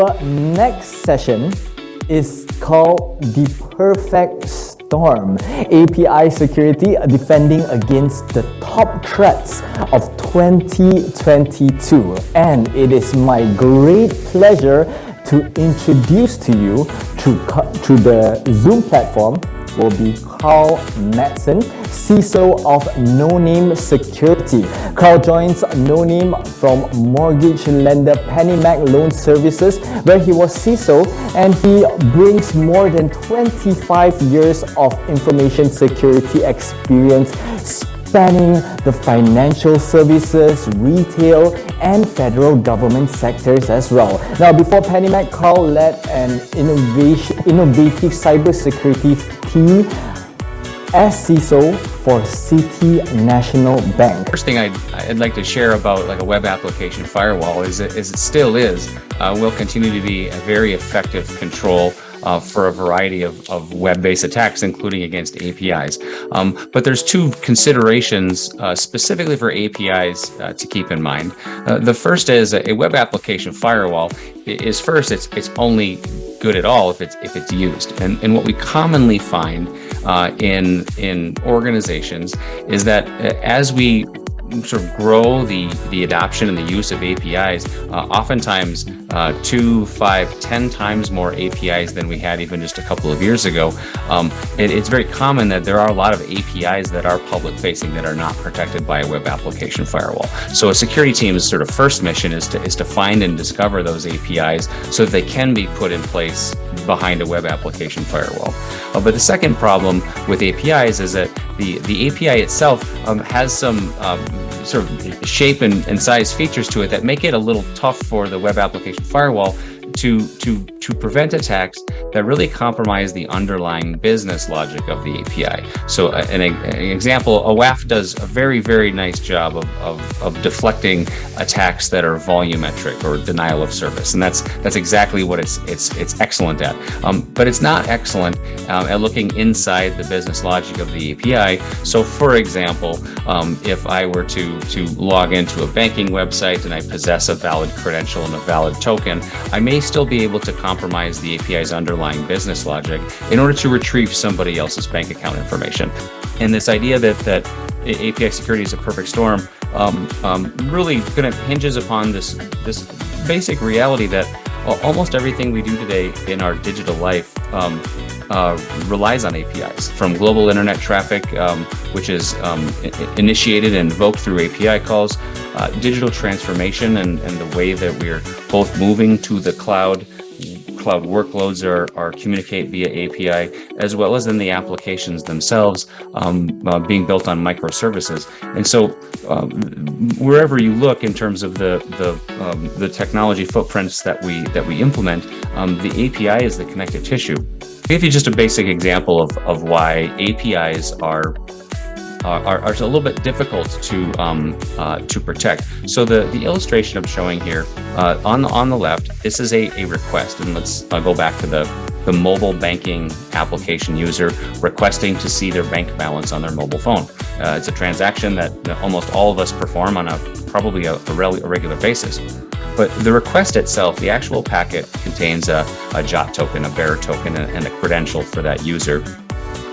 Our next session is called The Perfect Storm, API Security Defending Against the Top Threats of 2022. And it is my great pleasure to introduce to you through the Zoom platform will be Karl Mattson, CISO of Noname Security. Karl joins Noname from mortgage lender PennyMac Loan Services, where he was CISO, and he brings more than 25 years of information security experience spanning the financial services, retail, and federal government sectors as well. Now, before PennyMac, Karl led an innovative cybersecurity team as CISO for City National Bank. First thing I'd like to share about like a web application firewall is it still will continue to be a very effective control for a variety of web-based attacks, including against APIs. But there's two considerations specifically for APIs to keep in mind. The first is a web application firewall is first, it's only good at all if it's used. And what we commonly find in organizations is that as we sort of grow the adoption and the use of APIs, oftentimes 2, 5, 10 times more APIs than we had even just a couple of years ago. It's very common that there are a lot of APIs that are public facing that are not protected by a web application firewall. So a security team's sort of first mission is to find and discover those APIs so that they can be put in place behind a web application firewall. But the second problem with APIs is that the API itself has some sort of shape and size features to it that make it a little tough for the web application firewall to prevent attacks that really compromise the underlying business logic of the API. So an example, a WAF does a very, very nice job of deflecting attacks that are volumetric or denial of service, and that's exactly what it's excellent at. But it's not excellent at looking inside the business logic of the API. So, for example, if I were to log into a banking website and I possess a valid credential and a valid token, I may still be able to compromise the API's underlying business logic in order to retrieve somebody else's bank account information. And this idea that API security is a perfect storm really kind of hinges upon this basic reality that almost everything we do today in our digital life relies on APIs, from global internet traffic, which is initiated and invoked through API calls, digital transformation and the way that we're both moving to the cloud workloads are communicate via API, as well as in the applications themselves being built on microservices. And so wherever you look in terms of the technology footprints that we implement, the API is the connective tissue. I'll give you just a basic example of why APIs are a little bit difficult to protect. So the illustration I'm showing here on the left, this is a request, and let's go back to the mobile banking application user requesting to see their bank balance on their mobile phone. It's a transaction that almost all of us perform on probably a regular basis. But the request itself, the actual packet, contains a JOT token, a bearer token, and a credential for that user.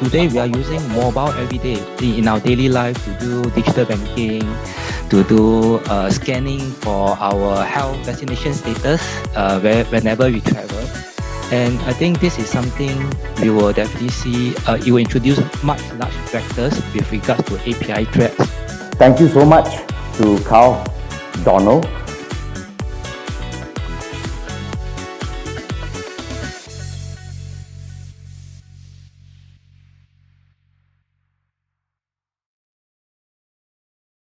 Today we are using mobile every day in our daily life to do digital banking, to do scanning for our health vaccination status whenever we travel. And I think this is something we will definitely see. It will introduce large vectors with regards to API threats. Thank you so much to Karl, Donald,